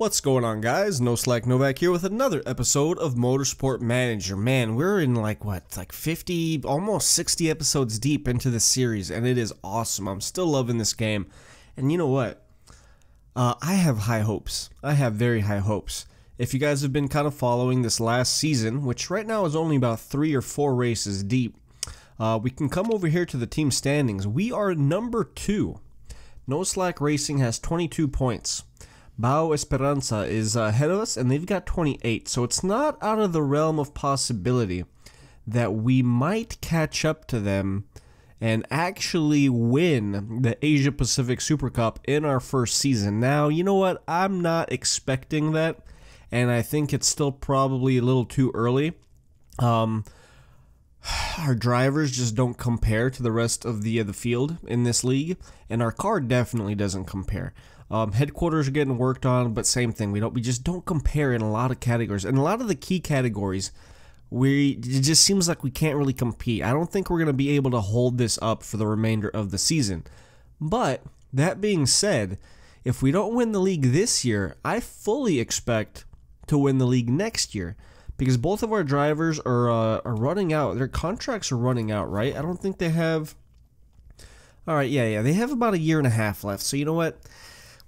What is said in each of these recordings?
What's going on, guys? NoSlack Novak here with another episode of Motorsport Manager. Man, we're in like 50, almost 60 episodes deep into this series, and it is awesome. I'm still loving this game. And you know what? I have high hopes. I have very high hopes. If you guys have been kind of following this last season, which right now is only about 3 or 4 races deep, we can come over here to the team standings. We are number 2. NoSlack Racing has 22 points. Bao Esperanza is ahead of us, and they've got 28, so it's not out of the realm of possibility that we might catch up to them and actually win the Asia Pacific Super Cup in our first season. Now, you know what? I'm not expecting that, and I think it's still probably a little too early. Our drivers just don't compare to the rest of the field in this league, and our car definitely doesn't compare. Headquarters are getting worked on, but same thing. We just don't compare in a lot of categories. And a lot of the key categories, it just seems like we can't really compete. I don't think we're going to be able to hold this up for the remainder of the season. But that being said, if we don't win the league this year, I fully expect to win the league next year. Because both of our drivers are running out. Their contracts are running out, right? I don't think they have... Alright, yeah. They have about a year and a half left. So you know what?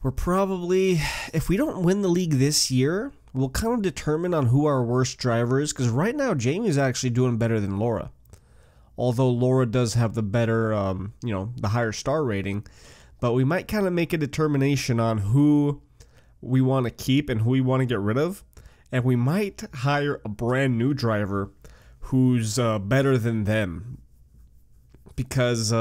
We're probably, if we don't win the league this year, we'll kind of determine on who our worst driver is, because right now Jamie's actually doing better than Laura. Although Laura does have the better, the higher star rating, but we might kind of make a determination on who we want to keep and who we want to get rid of, and we might hire a brand new driver who's better than them, because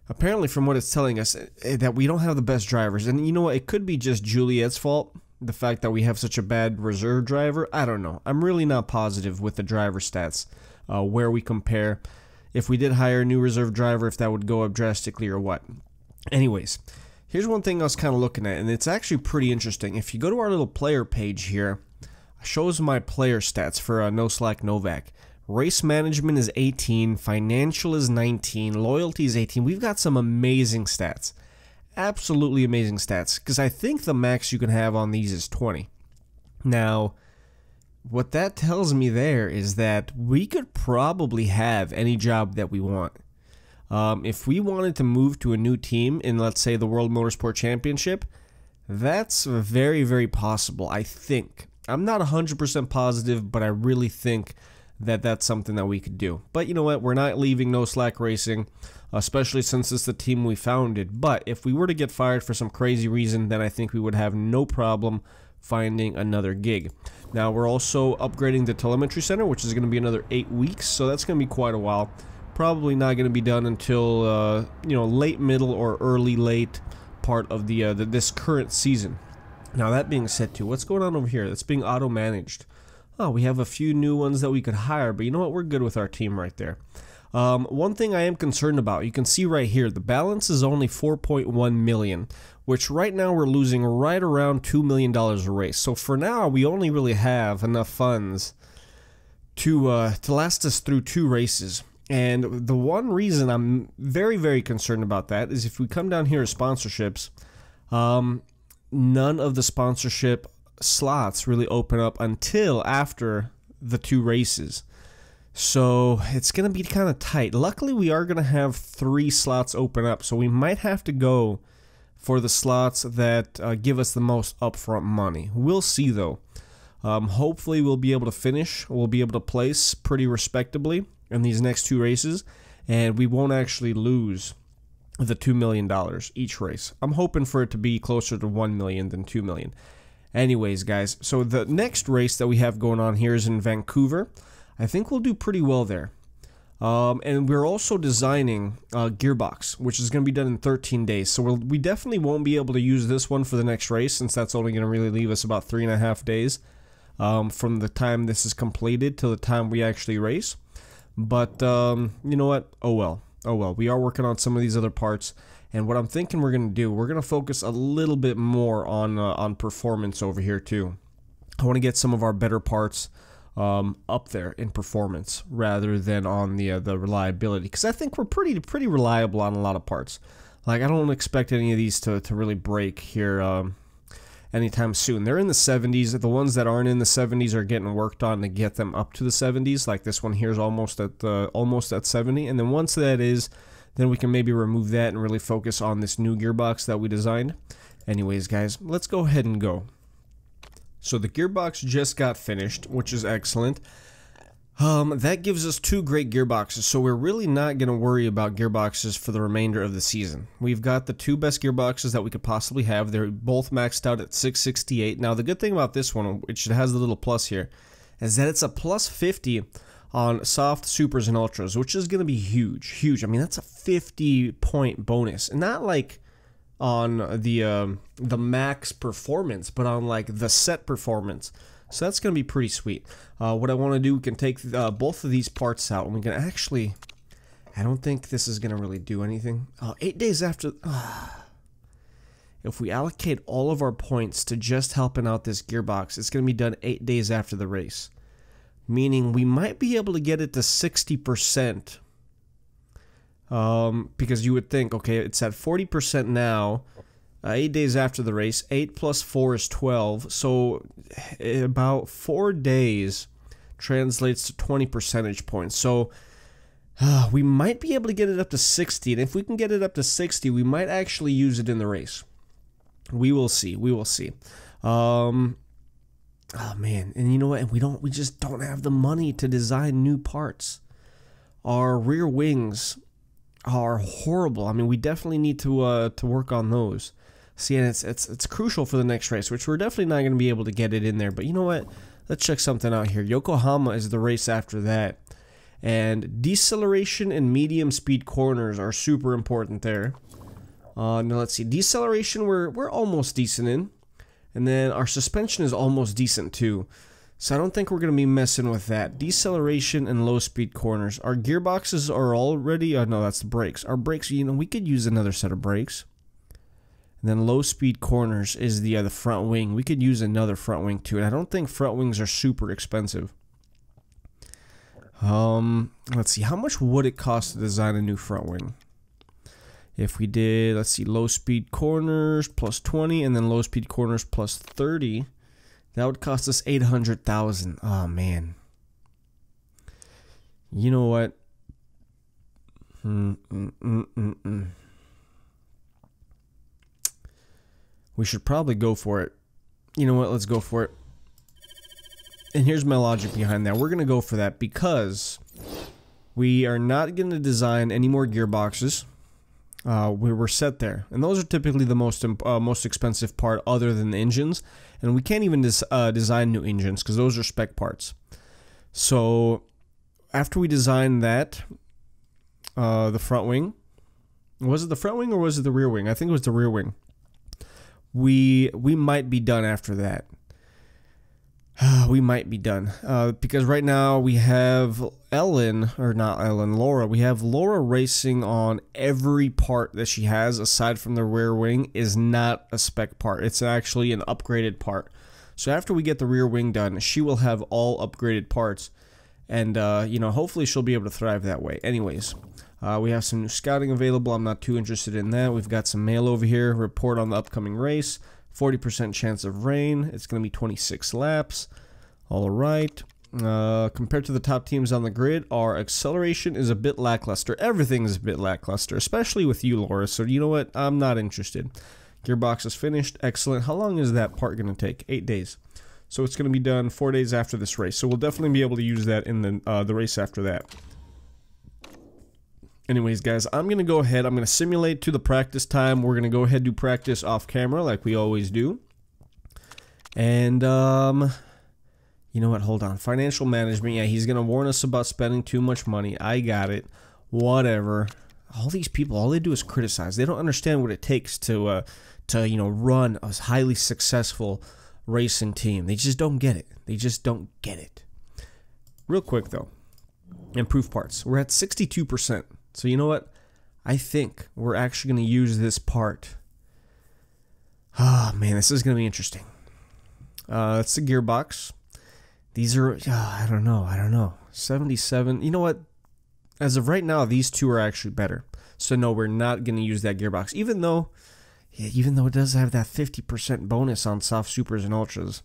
apparently, from what it's telling us, that we don't have the best drivers. And you know what? It could be just Juliet's fault. The fact that we have such a bad reserve driver. I don't know. I'm really not positive with the driver stats, where we compare. If we did hire a new reserve driver, if that would go up drastically or what. Anyways, here's one thing I was kind of looking at, and it's actually pretty interesting. If you go to our little player page here, it shows my player stats for NoSlack Novak. Race management is 18, financial is 19, loyalty is 18. We've got some amazing stats. Absolutely amazing stats. Because I think the max you can have on these is 20. Now, what that tells me there is that we could probably have any job that we want. If we wanted to move to a new team in, let's say, the World Motorsport Championship, that's very, very possible, I think. I'm not 100% positive, but I really think that's something that we could do. But you know what? We're not leaving NoSlack Racing, especially since it's the team we founded. But if we were to get fired for some crazy reason, then I think we would have no problem finding another gig. Now, we're also upgrading the telemetry center, which is going to be another 8 weeks, so that's going to be quite a while. Probably not going to be done until late middle or early late part of this current season. Now, that being said, too, what's going on over here? That's being auto managed. Oh, we have a few new ones that we could hire, but you know what? We're good with our team right there. One thing I am concerned about, you can see right here, the balance is only 4.1 million, which right now we're losing right around $2 million a race. So for now, we only really have enough funds to last us through 2 races. And the one reason I'm very, very concerned about that is if we come down here to sponsorships, none of the sponsorship slots really open up until after the 2 races, so it's gonna be kind of tight. Luckily, we are gonna have 3 slots open up, so we might have to go for the slots that give us the most upfront money. We'll see though. Hopefully we'll be able to finish, we'll be able to place pretty respectably in these next 2 races, and we won't actually lose the $2 million each race. I'm hoping for it to be closer to 1 million than 2 million. Anyways, guys, so the next race that we have going on here is in Vancouver. I think we'll do pretty well there. And we're also designing Gearbox, which is going to be done in 13 days. So we definitely won't be able to use this one for the next race, since that's only going to really leave us about 3.5 days from the time this is completed to the time we actually race. But you know what? Oh well. Oh well. We are working on some of these other parts. And what I'm thinking we're going to do, we're going to focus a little bit more on performance over here too. I want to get some of our better parts up there in performance rather than on the reliability, because I think we're pretty reliable on a lot of parts. Like, I don't expect any of these to really break here anytime soon. They're in the 70s. The ones that aren't in the 70s are getting worked on to get them up to the 70s. Like this one here is almost at 70. And then once that is, then we can maybe remove that and really focus on this new gearbox that we designed. Anyways, guys, let's go ahead and go. So the gearbox just got finished, which is excellent. That gives us 2 great gearboxes, so we're really not going to worry about gearboxes for the remainder of the season. We've got the 2 best gearboxes that we could possibly have. They're both maxed out at 668. Now, the good thing about this one, which it has the little plus here, is that it's a plus 50 on soft, supers, and ultras, which is going to be huge, huge. I mean, that's a 50-point bonus, and not like on the max performance, but on like the set performance. So that's going to be pretty sweet. What I want to do, we can take both of these parts out, and we can actually, I don't think this is going to really do anything. 8 days after, if we allocate all of our points to just helping out this gearbox, it's going to be done 8 days after the race. Meaning we might be able to get it to 60%. Because you would think, okay, it's at 40% now, 8 days after the race, 8 plus 4 is 12, so about 4 days translates to 20 percentage points. So we might be able to get it up to 60, and if we can get it up to 60, we might actually use it in the race. We will see. We will see. Oh man, and you know what? We just don't have the money to design new parts. Our rear wings are horrible. I mean, we definitely need to work on those. See, and it's crucial for the next race, which we're definitely not going to be able to get it in there. But you know what? Let's check something out here. Yokohama is the race after that. And deceleration and medium speed corners are super important there. Now let's see. Deceleration we're almost decent in. And then our suspension is almost decent too. So I don't think we're going to be messing with that. Deceleration and low speed corners. Our gearboxes are already, no, that's the brakes. Our brakes, you know, we could use another set of brakes. And then low speed corners is the front wing. We could use another front wing too. And I don't think front wings are super expensive. Let's see. How much would it cost to design a new front wing? If we did, let's see, low speed corners plus 20 and then low speed corners plus 30, that would cost us 800,000. Oh man. You know what? We should probably go for it. You know what? Let's go for it. And here's my logic behind that. We're going to go for that because we are not going to design any more gearboxes. We were set there, and those are typically the most expensive part other than the engines, and we can't even design new engines because those are spec parts. So after we design that, the front wing, was it the front wing or was it the rear wing? I think it was the rear wing. We might be done after that. We might be done because right now we have Laura. We have Laura racing on every part that she has aside from the rear wing is not a spec part. It's actually an upgraded part. So after we get the rear wing done, she will have all upgraded parts, and you know, hopefully she'll be able to thrive that way. Anyways, we have some new scouting available. I'm not too interested in that. We've got some mail over here. Report on the upcoming race. 40% chance of rain. It's going to be 26 laps. All right. Compared to the top teams on the grid, our acceleration is a bit lackluster. Everything is a bit lackluster, especially with you, Laura. So you know what? I'm not interested. Gearbox is finished. Excellent. How long is that part going to take? 8 days. So it's going to be done 4 days after this race. So we'll definitely be able to use that in the race after that. Anyways, guys, I'm going to go ahead. I'm going to simulate to the practice time. We're going to go ahead and do practice off camera like we always do. And, you know what? Hold on. Financial management. Yeah, he's going to warn us about spending too much money. I got it. Whatever. All these people, all they do is criticize. They don't understand what it takes to you know, run a highly successful racing team. They just don't get it. They just don't get it. Real quick, though. Improve parts. We're at 62%. So you know what? I think we're actually going to use this part. Oh, man, this is going to be interesting. That's the gearbox. These are, I don't know. 77. You know what? As of right now, these two are actually better. So no, we're not going to use that gearbox. Even though, Yeah, even though it does have that 50% bonus on soft supers and ultras.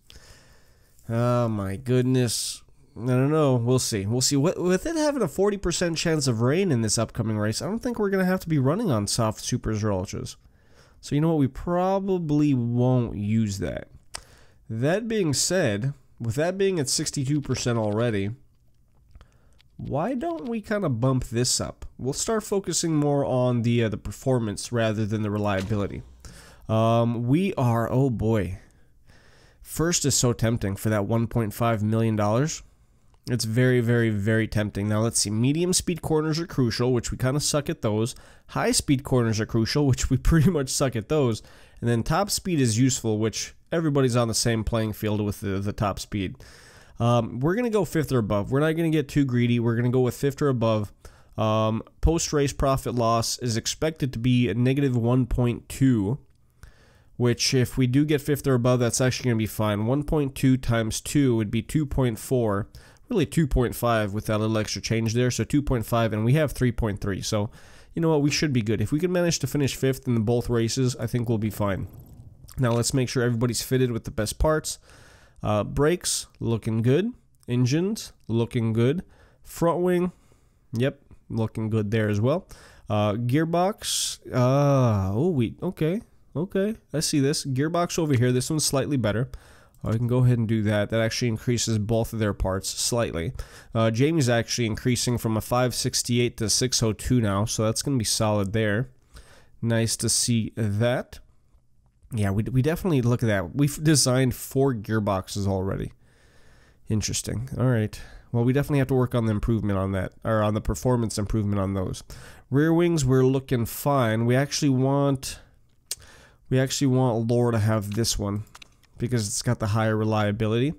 Oh my goodness. I don't know. We'll see. We'll see. With it having a 40% chance of rain in this upcoming race, I don't think we're going to have to be running on soft supers or ultras. So you know what? We probably won't use that. That being said, with that being at 62% already, why don't we kind of bump this up? We'll start focusing more on the performance rather than the reliability. We are, oh boy. First is so tempting for that $1.5 million. It's very, very, very tempting. Now let's see. Medium speed corners are crucial, which we kind of suck at those. High speed corners are crucial, which we pretty much suck at those. And then top speed is useful, which everybody's on the same playing field with the top speed. We're going to go 5th or above. We're not going to get too greedy. We're going to go with 5th or above. Post-race profit loss is expected to be a negative 1.2, which if we do get 5th or above, that's actually going to be fine. 1.2 times 2 would be 2.4. Really 2.5 with that little extra change there. So 2.5, and we have 3.3. So you know what? We should be good. If we can manage to finish 5th in both races, I think we'll be fine. Now let's make sure everybody's fitted with the best parts. Brakes, looking good. Engines, looking good. Front wing, yep, looking good there as well. Gearbox, okay, I see this. Gearbox over here, this one's slightly better. I can go ahead and do that. That actually increases both of their parts slightly. Jamie's actually increasing from a 568 to 602 now, so that's going to be solid there. Nice to see that. Yeah, we definitely look at that. We've designed 4 gearboxes already. Interesting. All right. Well, we definitely have to work on the improvement on that, or on the performance improvement on those. Rear wings, we're looking fine. We actually want Laura to have this one because it's got the higher reliability.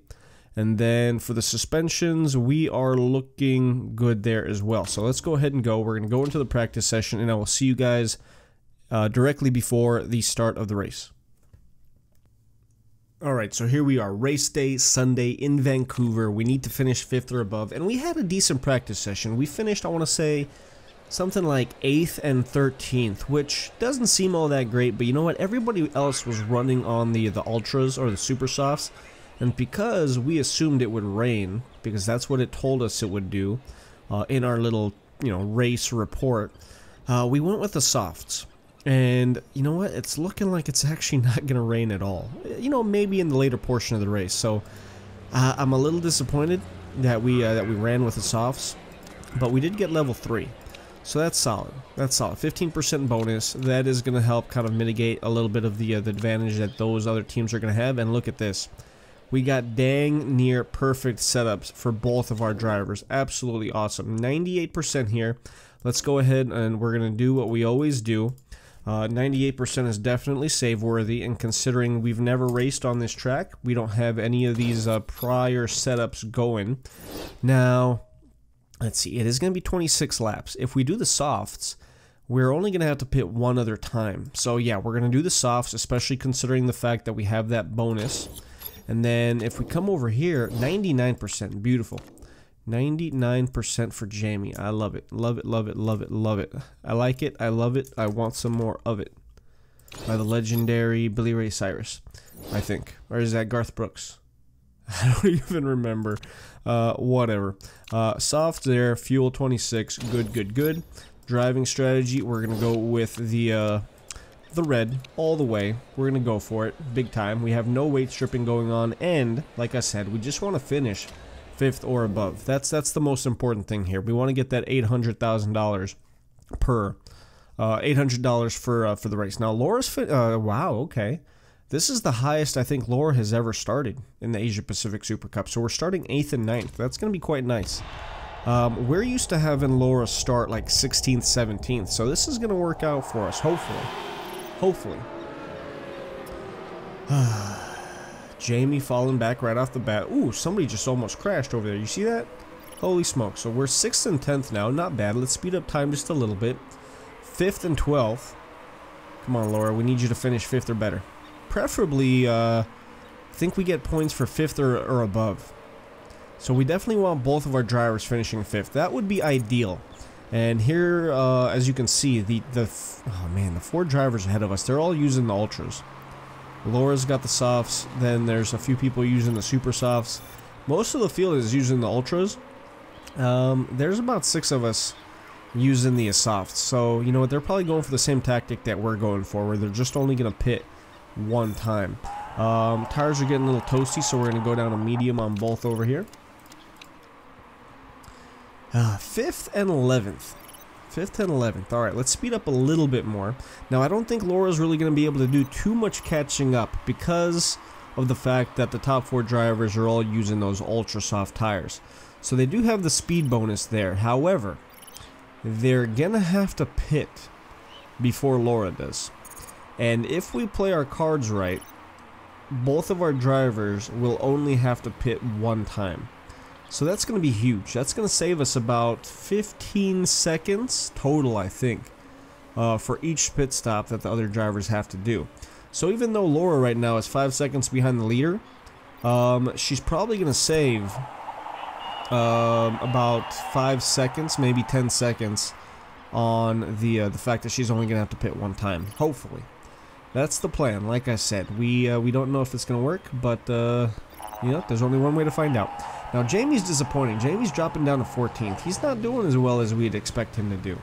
And then for the suspensions, we are looking good there as well. So let's go ahead and go. We're going to go into the practice session, and I will see you guys directly before the start of the race. Alright, so here we are, race day, Sunday in Vancouver. We need to finish 5th or above, and we had a decent practice session. We finished, I want to say, something like 8th and 13th, which doesn't seem all that great, but you know what? Everybody else was running on the Ultras or the Super Softs, and because we assumed it would rain, because that's what it told us it would do in our little, race report, we went with the Softs. And you know what? It's looking like it's actually not going to rain at all. Maybe in the later portion of the race. So I'm a little disappointed that we ran with the softs, but we did get level 3. So that's solid. That's solid. 15% bonus. That is going to help kind of mitigate a little bit of the advantage that those other teams are going to have. And look at this. We got dang near perfect setups for both of our drivers. Absolutely awesome. 98% here. Let's go ahead and we're going to do what we always do. 98% is definitely save-worthy, and considering we've never raced on this track, we don't have any of these prior setups going. Now, let's see, it is going to be 26 laps. If we do the softs, we're only going to have to pit one other time. So yeah, we're going to do the softs, especially considering the fact that we have that bonus. And then if we come over here, 99%, beautiful. 99% for Jamie. I love it. Love it, love it, love it, love it. I like it. I love it. I want some more of it. By the legendary Billy Ray Cyrus, I think. Or is that Garth Brooks? I don't even remember. Whatever. Soft there. Fuel 26. Good, good, good. Driving strategy. We're going to go with the red all the way. We're going to go for it. Big time. We have no weight stripping going on. And, like I said, we just want to finish 5th or above. That's the most important thing here. We want to get that $800,000 per $800 for the race. Now Laura's wow, okay. This is the highest I think Laura has ever started in the Asia Pacific Super Cup. So we're starting 8th and 9th. That's going to be quite nice. We're used to having Laura start like 16th, 17th. So this is going to work out for us, hopefully. Hopefully. Jamie falling back right off the bat. Ooh, somebody just almost crashed over there. You see that? Holy smoke. So we're 6th and 10th now. Not bad. Let's speed up time just a little bit. 5th and 12th. Come on, Laura. We need you to finish 5th or better. Preferably, I think we get points for 5th or above. So we definitely want both of our drivers finishing 5th. That would be ideal. And here, as you can see, oh man, the 4 drivers ahead of us, they're all using the ultras. Laura's got the softs, then there's a few people using the super softs. Most of the field is using the ultras. There's about 6 of us using the softs. So, you know what, they're probably going for the same tactic that we're going for, where they're just only going to pit one time. Tires are getting a little toasty, so we're going to go down to medium on both over here. 5th and 11th. 5th and 11th. Alright, let's speed up a little bit more. Now, I don't think Laura's really going to be able to do too much catching up because of the fact that the top 4 drivers are all using those ultra soft tires. So they do have the speed bonus there. However, they're going to have to pit before Laura does. And if we play our cards right, both of our drivers will only have to pit one time. So that's going to be huge. That's going to save us about 15 seconds total, I think, for each pit stop that the other drivers have to do. So even though Laura right now is 5 seconds behind the leader, she's probably going to save about 5 seconds, maybe 10 seconds on the fact that she's only going to have to pit one time. Hopefully. That's the plan. Like I said, we don't know if it's going to work, but you know, there's only one way to find out. Now, Jamie's disappointing. Jamie's dropping down to 14th. He's not doing as well as we'd expect him to do.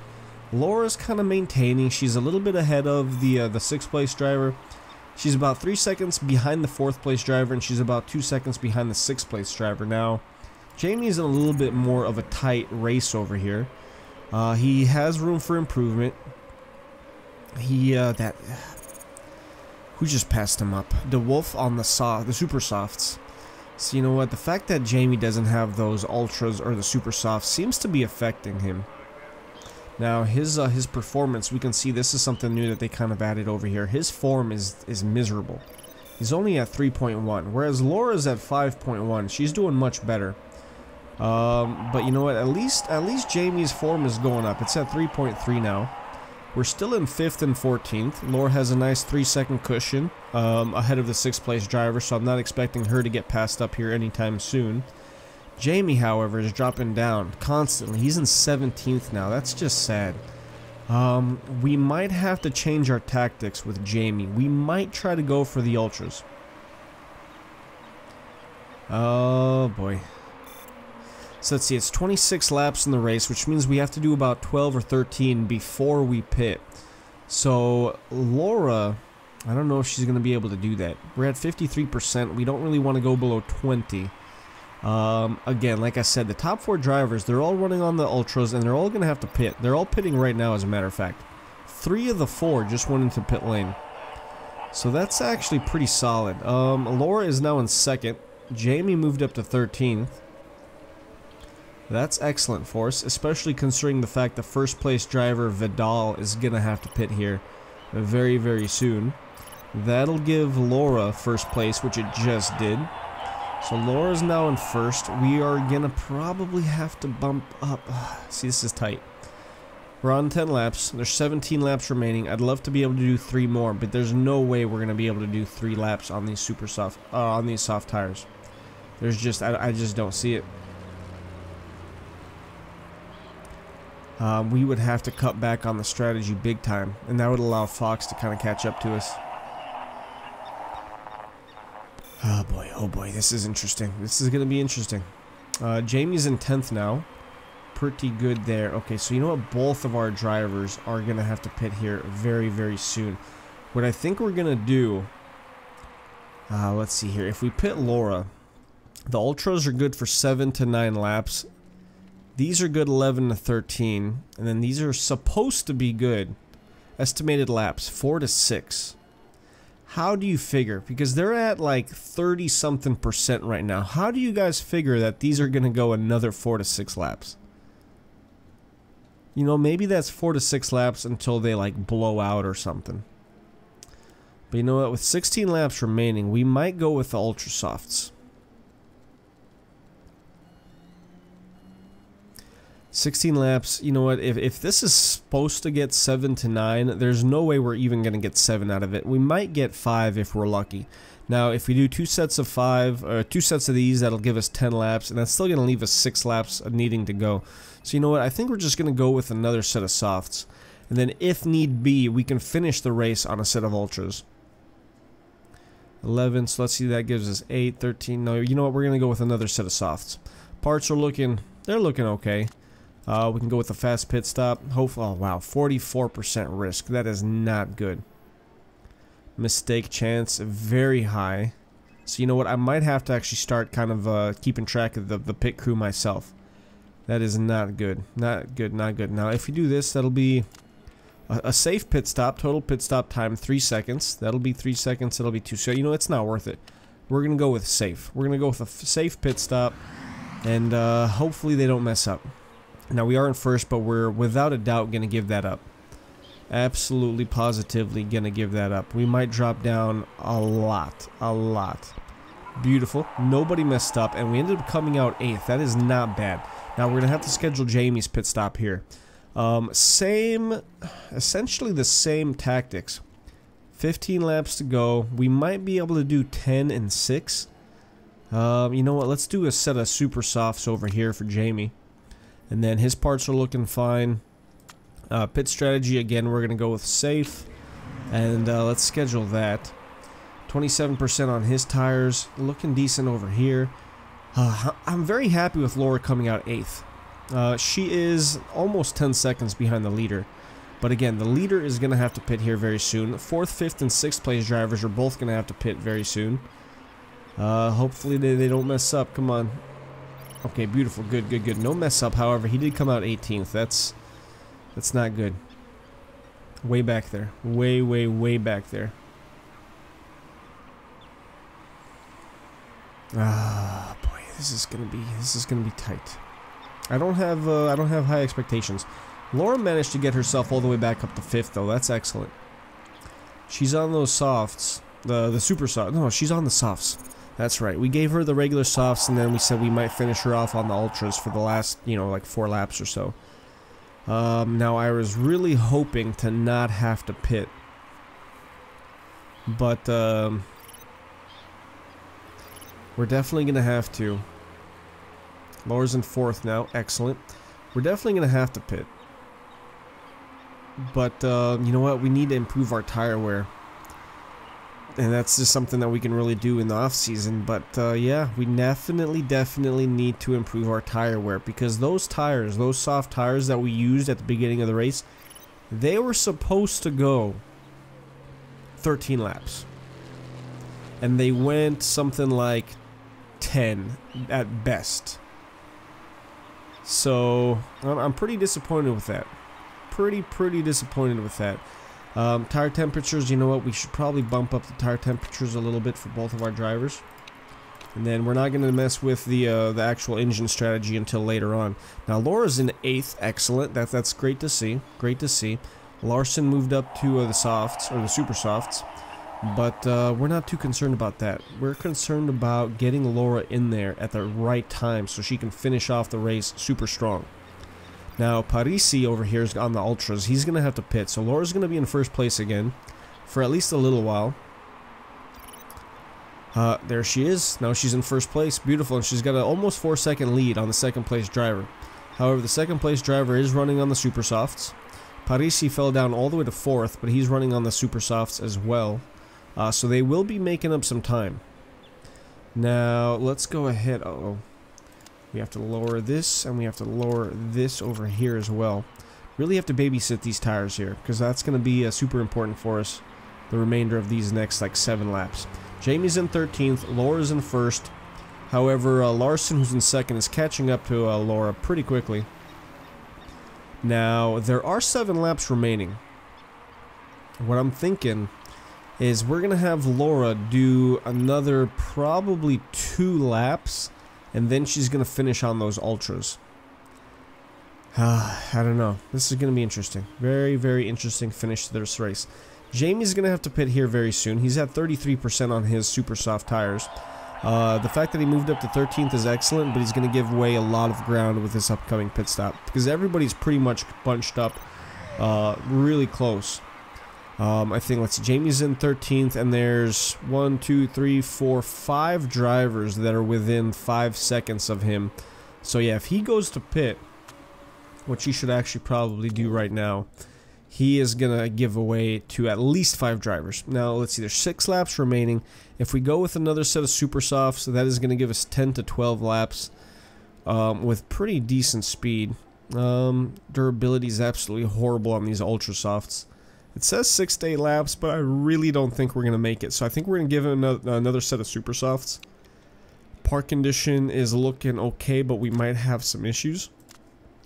Laura's kind of maintaining. She's a little bit ahead of the 6th place driver. She's about 3 seconds behind the 4th place driver, and she's about 2 seconds behind the 6th place driver. Now, Jamie's in a little bit more of a tight race over here. He has room for improvement. Who just passed him up? The Wolf on the super softs. So you know what, the fact that Jamie doesn't have those ultras or the super softs seems to be affecting him. Now his performance, we can see this is something new that they kind of added over here. His form is miserable. He's only at 3.1, whereas Laura's at 5.1. She's doing much better. But you know what, at least Jamie's form is going up. It's at 3.3 now. We're still in 5th and 14th. Laura has a nice 3-second cushion ahead of the 6th place driver, so I'm not expecting her to get passed up here anytime soon. Jamie, however, is dropping down constantly. He's in 17th now. That's just sad. We might have to change our tactics with Jamie. We might try to go for the ultras. Oh boy. So let's see, it's 26 laps in the race, which means we have to do about 12 or 13 before we pit. So Laura, I don't know if she's going to be able to do that. We're at 53%. We don't really want to go below 20. Again, like I said, the top 4 drivers, they're all running on the ultras, and they're all going to have to pit. They're all pitting right now, as a matter of fact. 3 of the 4 just went into pit lane. So that's actually pretty solid. Laura is now in 2nd. Jamie moved up to 13th. That's excellent for us, especially considering the fact the 1st place driver Vidal is going to have to pit here very, very soon. That'll give Laura 1st place, which it just did. So Laura's now in 1st. We are going to probably have to bump up. See, this is tight. We're on 10 laps. There's 17 laps remaining. I'd love to be able to do 3 more, but there's no way we're going to be able to do 3 laps on these soft tires. There's just, I just don't see it. We would have to cut back on the strategy big time, and that would allow Fox to kind of catch up to us. Oh boy, this is interesting. This is going to be interesting. Jamie's in 10th now. Pretty good there. Okay, so you know what? Both of our drivers are going to have to pit here very, very soon. What I think we're going to do... let's see here. If we pit Laura, the Ultras are good for 7 to 9 laps. These are good 11 to 13, and then these are supposed to be good estimated laps 4 to 6. How do you figure? Because they're at like 30-something% right now. How do you guys figure that these are going to go another 4 to 6 laps? You know, maybe that's 4 to 6 laps until they like blow out or something. But you know what? With 16 laps remaining, we might go with the Ultra Softs. 16 laps, you know what, if this is supposed to get 7 to 9, there's no way we're even going to get 7 out of it. We might get 5 if we're lucky. Now, if we do 2 sets of 5, or 2 sets of these, that'll give us 10 laps, and that's still going to leave us 6 laps needing to go. So you know what, I think we're just going to go with another set of softs. And then if need be, we can finish the race on a set of ultras. 11, so let's see, that gives us 8, 13, no, you know what, we're going to go with another set of softs. Parts are looking, they're looking okay. We can go with a fast pit stop. Hopefully, oh wow, 44% risk, that is not good. Mistake chance, very high. So you know what, I might have to actually start kind of keeping track of the pit crew myself. That is not good, not good, not good. Now if we do this, that'll be a safe pit stop, total pit stop time 3 seconds. That'll be 3 seconds, it'll be 2. So you know, it's not worth it. We're gonna go with safe. We're gonna go with a safe pit stop, and hopefully they don't mess up. Now we are in first, but we're without a doubt gonna give that up. Absolutely, positively gonna give that up. We might drop down a lot, a lot. Beautiful. Nobody messed up, and we ended up coming out 8th. That is not bad. Now we're gonna have to schedule Jamie's pit stop here. Essentially the same tactics. 15 laps to go. We might be able to do 10 and 6. You know what? Let's do a set of super softs over here for Jamie, and then his parts are looking fine. Pit strategy again. We're gonna go with safe, and let's schedule that. 27% on his tires, looking decent over here. I'm very happy with Laura coming out 8th. She is almost 10 seconds behind the leader. But again, the leader is going to have to pit here very soon. 4th, 5th, and 6th place drivers are both going to have to pit very soon. Hopefully they don't mess up. Come on. Okay, beautiful. Good, good, good. No mess up, however. He did come out 18th. That's not good. Way back there. Way, way, way back there. Ah, boy. This is gonna be tight. I don't have high expectations. Laura managed to get herself all the way back up to 5th, though. That's excellent. She's on those softs, the super soft. No, she's on the softs. That's right. We gave her the regular softs, and then we said we might finish her off on the ultras for the last, you know, like 4 laps or so. Now I was really hoping to not have to pit, but we're definitely gonna have to. Laura's in 4th now. Excellent. We're definitely going to have to pit. But, you know what? We need to improve our tire wear. And that's just something that we can really do in the off-season. But, yeah, we definitely need to improve our tire wear. Because those tires, those soft tires that we used at the beginning of the race, they were supposed to go 13 laps. And they went something like 10 at best. So I'm pretty disappointed with that. Pretty disappointed with that. Tire temperatures, you know what? We should probably bump up the tire temperatures a little bit for both of our drivers. And then we're not going to mess with the actual engine strategy until later on. Now Laura's in 8th. Excellent. That's great to see. Great to see. Larson moved up to the softs, or the super softs. But we're not too concerned about that. We're concerned about getting Laura in there at the right time so she can finish off the race super strong. Now, Parisi over here is on the ultras. He's going to have to pit. So Laura's going to be in first place again for at least a little while. There she is. Now she's in first place. Beautiful. And she's got an almost 4-second lead on the second place driver. However, the second place driver is running on the super softs. Parisi fell down all the way to 4th, but he's running on the super softs as well. So they will be making up some time. Now, let's go ahead. Uh-oh. We have to lower this, and we have to lower this over here as well. Really have to babysit these tires here, because that's going to be super important for us the remainder of these next, like, 7 laps. Jamie's in 13th. Laura's in 1st. However, Larson, who's in 2nd, is catching up to Laura pretty quickly. Now, there are 7 laps remaining. What I'm thinking is we're going to have Laura do another probably 2 laps, and then she's going to finish on those ultras. I don't know. This is going to be interesting. Very, very interesting finish to this race. Jamie's going to have to pit here very soon. He's at 33% on his super soft tires. The fact that he moved up to 13th is excellent, but he's going to give away a lot of ground with this upcoming pit stop, because everybody's pretty much bunched up really close. I think, let's see, Jamie's in 13th, and there's 1, 2, 3, 4, 5 drivers that are within 5 seconds of him. So yeah, if he goes to pit, which he should actually probably do right now, he is gonna give away to at least 5 drivers. Now let's see, there's 6 laps remaining. If we go with another set of super softs, that is gonna give us 10 to 12 laps with pretty decent speed. Durability is absolutely horrible on these ultra softs. It says 6 to 8 laps, but I really don't think we're gonna make it. So I think we're gonna give it another set of super softs. Park condition is looking okay, but we might have some issues.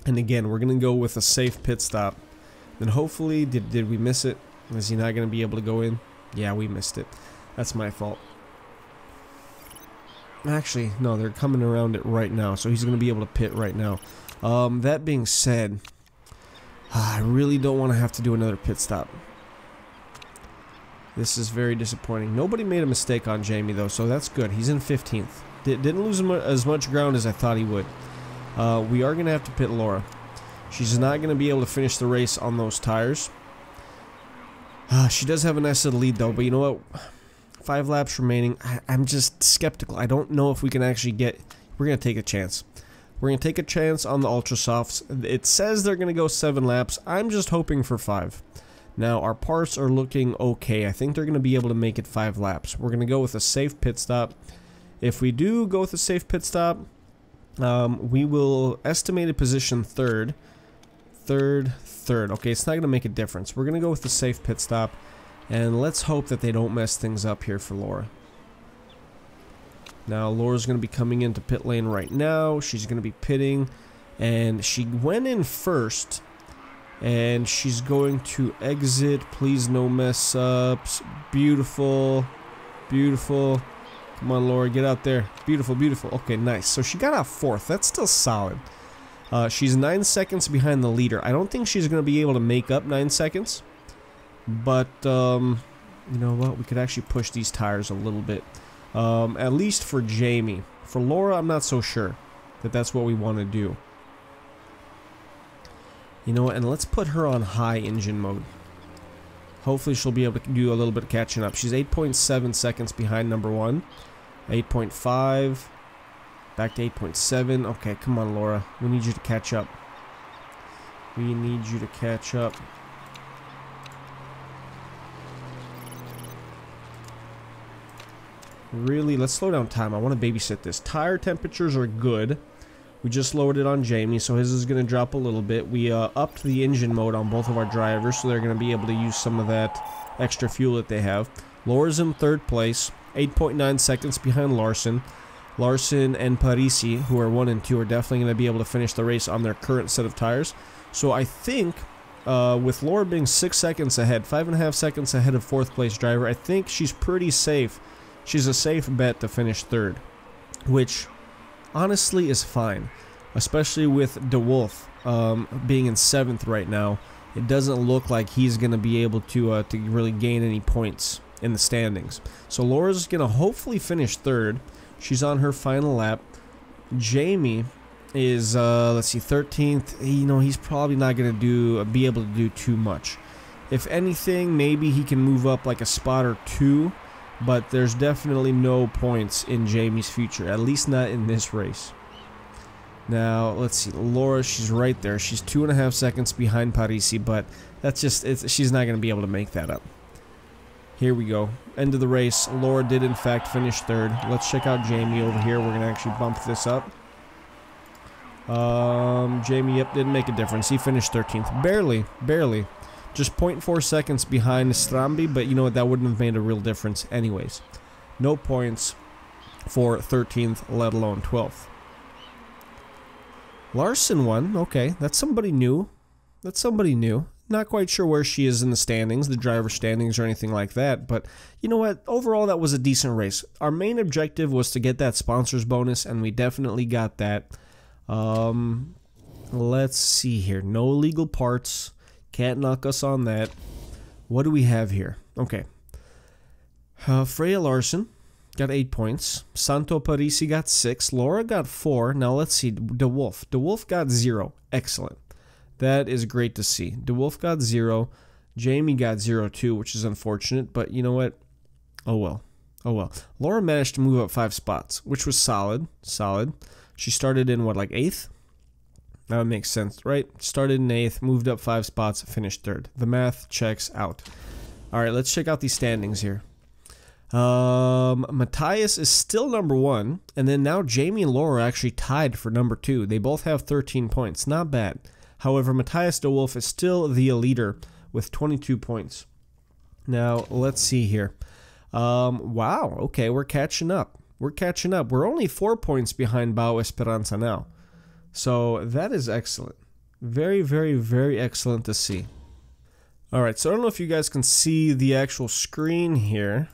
And again, we're gonna go with a safe pit stop. Then hopefully, did we miss it? Is he not gonna be able to go in? Yeah, we missed it. That's my fault. Actually, no, they're coming around it right now, so he's gonna be able to pit right now. That being said, I really don't want to have to do another pit stop. This is very disappointing. Nobody made a mistake on Jamie though, so that's good. He's in 15th. Didn't lose as much ground as I thought he would. We are going to have to pit Laura. She's not going to be able to finish the race on those tires. She does have a nice little lead though, but you know what? 5 laps remaining. I'm just skeptical. I don't know if we can actually get... We're going to take a chance. We're going to take a chance on the Ultra Softs. It says they're going to go 7 laps. I'm just hoping for 5. Now, our parts are looking okay. I think they're going to be able to make it 5 laps. We're going to go with a safe pit stop. If we do go with a safe pit stop, we will estimate a position third. Okay, it's not going to make a difference. We're going to go with the safe pit stop. And let's hope that they don't mess things up here for Laura. Now, Laura's going to be coming into pit lane right now. She's going to be pitting. And she went in first. And she's going to exit. Please, no mess ups. Beautiful. Beautiful. Come on, Laura, get out there. Beautiful, beautiful. Okay, nice. So she got out 4th. That's still solid. She's 9 seconds behind the leader. I don't think she's going to be able to make up 9 seconds. But, you know what? We could actually push these tires a little bit. At least for Jamie. For Laura, I'm not so sure that that's what we want to do. You know what? And let's put her on high engine mode. Hopefully she'll be able to do a little bit of catching up. She's 8.7 seconds behind number 1. 8.5. Back to 8.7. Okay, come on, Laura. We need you to catch up. We need you to catch up. Really, let's slow down time. I want to babysit this. Tire temperatures are good. We just lowered it on Jamie, so his is going to drop a little bit. We upped the engine mode on both of our drivers, so they're going to be able to use some of that extra fuel that they have. Laura's in 3rd place, 8.9 seconds behind Larson. Larson and Parisi, who are 1 and 2, are definitely going to be able to finish the race on their current set of tires. So I think, with Laura being 6 seconds ahead, 5.5 seconds ahead of 4th place driver, I think she's pretty safe. She's a safe bet to finish 3rd, which honestly is fine, especially with DeWolf being in 7th right now. It doesn't look like he's going to be able to really gain any points in the standings. So Laura's going to hopefully finish 3rd. She's on her final lap. Jamie is, let's see, 13th. You know, he's probably not going to be able to do too much. If anything, maybe he can move up like a spot or 2. But there's definitely no points in Jamie's future, at least not in this race. Now, let's see. Laura, she's right there. She's 2.5 seconds behind Parisi, but that's just, she's not going to be able to make that up. Here we go. End of the race. Laura did, in fact, finish 3rd. Let's check out Jamie over here. We're going to actually bump this up. Jamie, yep, didn't make a difference. He finished 13th. Barely, barely. Just 0.4 seconds behind Strambi, but you know what, that wouldn't have made a real difference anyways. No points for 13th, let alone 12th. Larson won. Okay, that's somebody new. That's somebody new. Not quite sure where she is in the standings, the driver standings or anything like that, but you know what, overall that was a decent race. Our main objective was to get that sponsors bonus, and we definitely got that. Let's see here. No illegal parts. Can't knock us on that. What do we have here? Okay. Freya Larson got 8 points. Santo Parisi got 6. Laura got 4. Now let's see. DeWolf. DeWolf got 0. Excellent. That is great to see. DeWolf got 0. Jamie got 0-2, which is unfortunate, but you know what? Oh well. Oh well. Laura managed to move up 5 spots, which was solid. Solid. She started in what, like 8th? That would make sense, right? Started in 8th, moved up 5 spots, finished 3rd. The math checks out. All right, let's check out these standings here. Matthias is still number 1, and then now Jamie and Laura are actually tied for number 2. They both have 13 points. Not bad. However, Matthias de Wolf is still the leader with 22 points. Now, let's see here. Wow, okay, we're catching up. We're catching up. We're only 4 points behind Bao Esperanza now. So that is excellent. Very, very, very excellent to see. All right, so I don't know if you guys can see the actual screen here,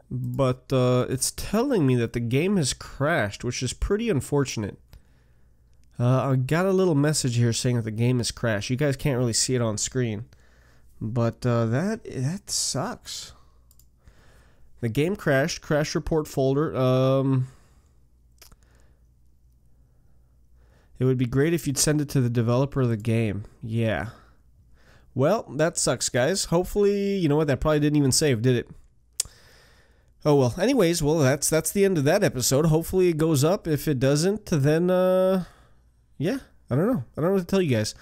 but it's telling me that the game has crashed, which is pretty unfortunate. I got a little message here saying that the game has crashed. You guys can't really see it on screen, but that sucks. The game crashed. Crash report folder. It would be great if you'd send it to the developer of the game. Yeah. Well, that sucks, guys. Hopefully, you know what? That probably didn't even save, did it? Oh well. Anyways, well that's the end of that episode. Hopefully it goes up. If it doesn't, then yeah, I don't know. I don't know what to tell you guys.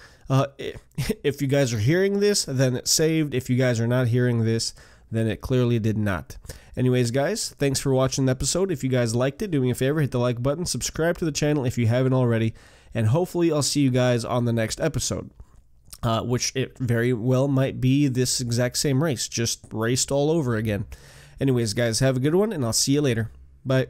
If you guys are hearing this, then it saved. If you guys are not hearing this, then it clearly did not. Anyways, guys, thanks for watching the episode. If you guys liked it, do me a favor, hit the like button, subscribe to the channel if you haven't already, and hopefully I'll see you guys on the next episode, which it very well might be this exact same race, just raced all over again. Anyways, guys, have a good one, and I'll see you later. Bye.